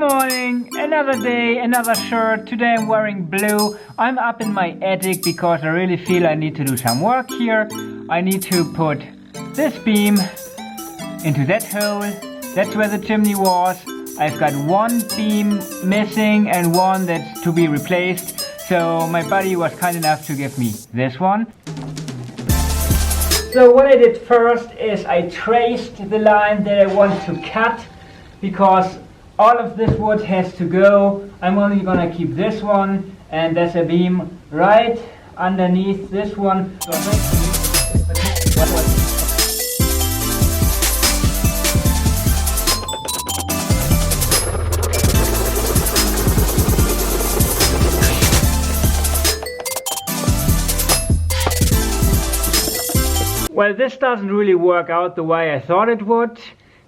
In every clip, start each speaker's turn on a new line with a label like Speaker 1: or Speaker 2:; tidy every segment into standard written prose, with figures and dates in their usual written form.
Speaker 1: morning, another day, another shirt. Today I'm wearing blue. I'm up in my attic because I really feel I need to do some work here. I need to put this beam into that hole. That's where the chimney was. I've got one beam missing and one that's to be replaced. So my buddy was kind enough to give me this one. So what I did first is I traced the line that I want to cut, because all of this wood has to go. I'm only gonna keep this one, and there's a beam right underneath this one. Well, this doesn't really work out the way I thought it would.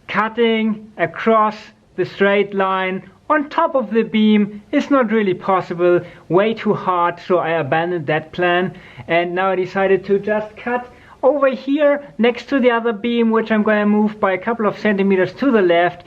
Speaker 1: Cutting across the straight line on top of the beam is not really possible, way too hard, so I abandoned that plan, and now I decided to just cut over here next to the other beam, which I'm going to move by a couple of centimeters to the left.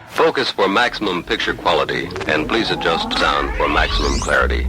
Speaker 2: Focus for maximum picture quality, and please adjust sound for maximum clarity.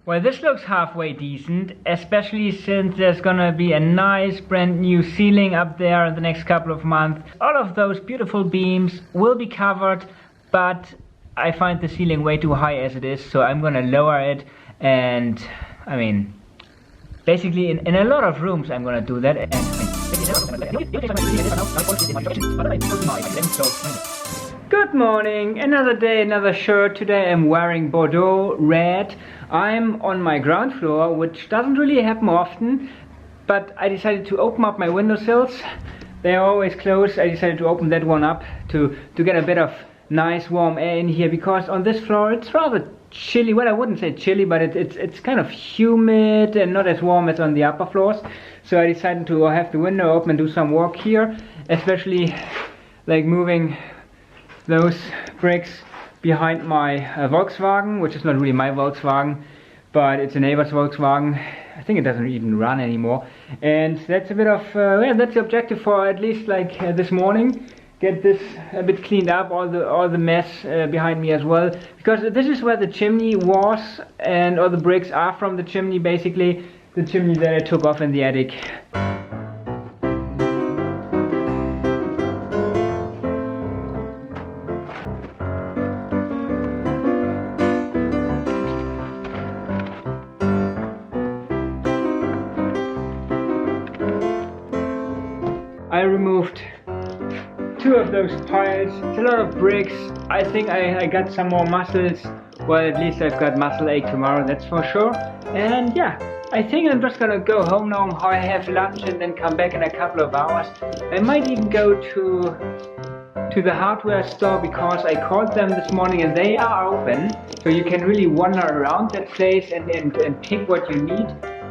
Speaker 1: Well, this looks halfway decent, especially since there's gonna be a nice brand new ceiling up there in the next couple of months. All of those beautiful beams will be covered, but I find the ceiling way too high as it is, so I'm gonna lower it. And I mean, basically in a lot of rooms I'm gonna do that. Good morning, another day, another shirt. Today I'm wearing Bordeaux red. I'm on my ground floor, which doesn't really happen often, but I decided to open up my windowsills. They are always closed. I decided to open that one up to get a bit of nice warm air in here, because on this floor it's rather chilly. Well, I wouldn't say chilly, but it's kind of humid and not as warm as on the upper floors. So I decided to have the window open and do some work here, especially like moving those bricks behind my Volkswagen, which is not really my Volkswagen, but it's a neighbor's Volkswagen. I think it doesn't even run anymore. And that's a bit of, that's the objective for at least like this morning. Get this a bit cleaned up, all the mess behind me as well. Because this is where the chimney was, and all the bricks are from the chimney, basically. The chimney that I took off in the attic. I removed 2 of those piles. It's a lot of bricks. I think I got some more muscles. Well, at least I've got muscle ache tomorrow, that's for sure. And yeah, I think I'm just gonna go home now, have lunch, and then come back in a couple of hours. I might even go to the hardware store, because I called them this morning and they are open. So you can really wander around that place and pick what you need,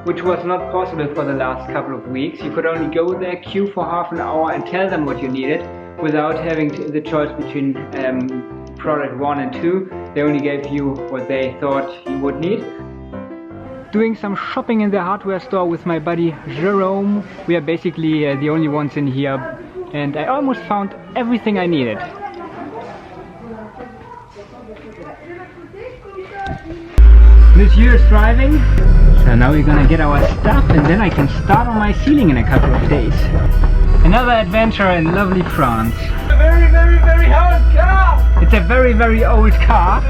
Speaker 1: which was not possible for the last couple of weeks. You could only go there, queue for half an hour and tell them what you needed, without having the choice between product 1 and 2. They only gave you what they thought you would need. Doing some shopping in the hardware store with my buddy Jerome. We are basically the only ones in here, and I almost found everything I needed. Monsieur is driving. So now we're gonna get our stuff, and then I can start on my ceiling in a couple of days. Another adventure in lovely France.
Speaker 3: A very, very, very old car!
Speaker 1: It's a very, very old car,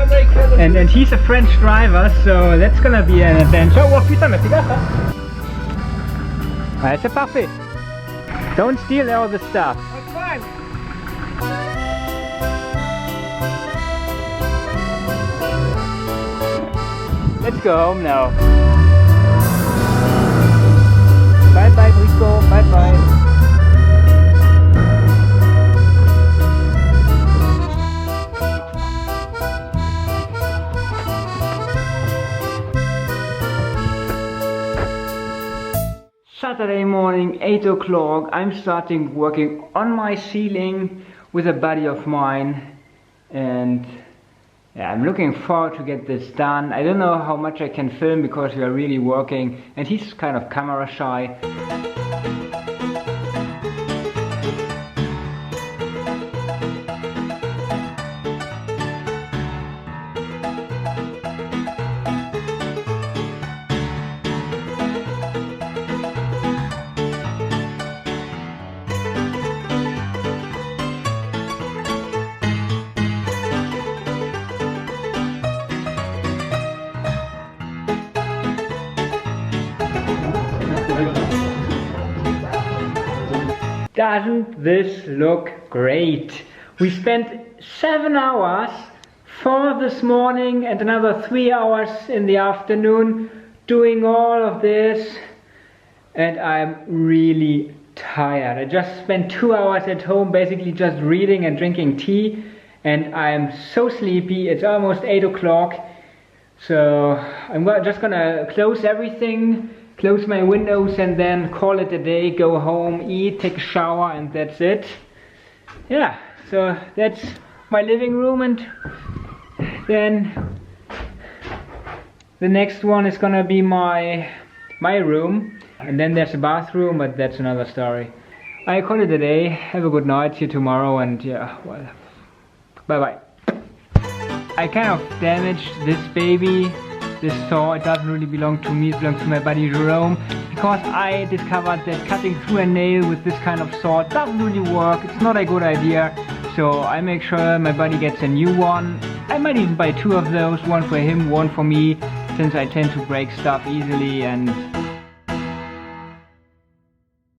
Speaker 1: and he's a French driver, so that's gonna be an adventure. Oh putain, mais fais gaffe! Ouais, c'est parfait. Don't steal all the stuff.
Speaker 3: That's fine.
Speaker 1: Let's go home now. Bye bye Rico, bye bye. Saturday morning, 8 o'clock, I'm starting working on my ceiling with a buddy of mine, and yeah, I'm looking forward to get this done. I don't know how much I can film because we are really working, and he's kind of camera shy. Doesn't this look great? We spent 7 hours, 4 this morning and another 3 hours in the afternoon doing all of this, and I'm really tired. I just spent 2 hours at home basically just reading and drinking tea, and I'm so sleepy. It's almost 8 o'clock, so I'm just gonna close everything, close my windows, and then call it a day, go home, eat, take a shower, and that's it. Yeah, so that's my living room, and then the next one is gonna be my room, and then there's a bathroom, but that's another story. I call it a day. Have a good night, see you tomorrow, and yeah, well, bye bye. I kind of damaged this baby. This saw, it doesn't really belong to me, it belongs to my buddy Jerome, because I discovered that cutting through a nail with this kind of saw doesn't really work. It's not a good idea, so I make sure my buddy gets a new one. I might even buy 2 of those, one for him, one for me, since I tend to break stuff easily, and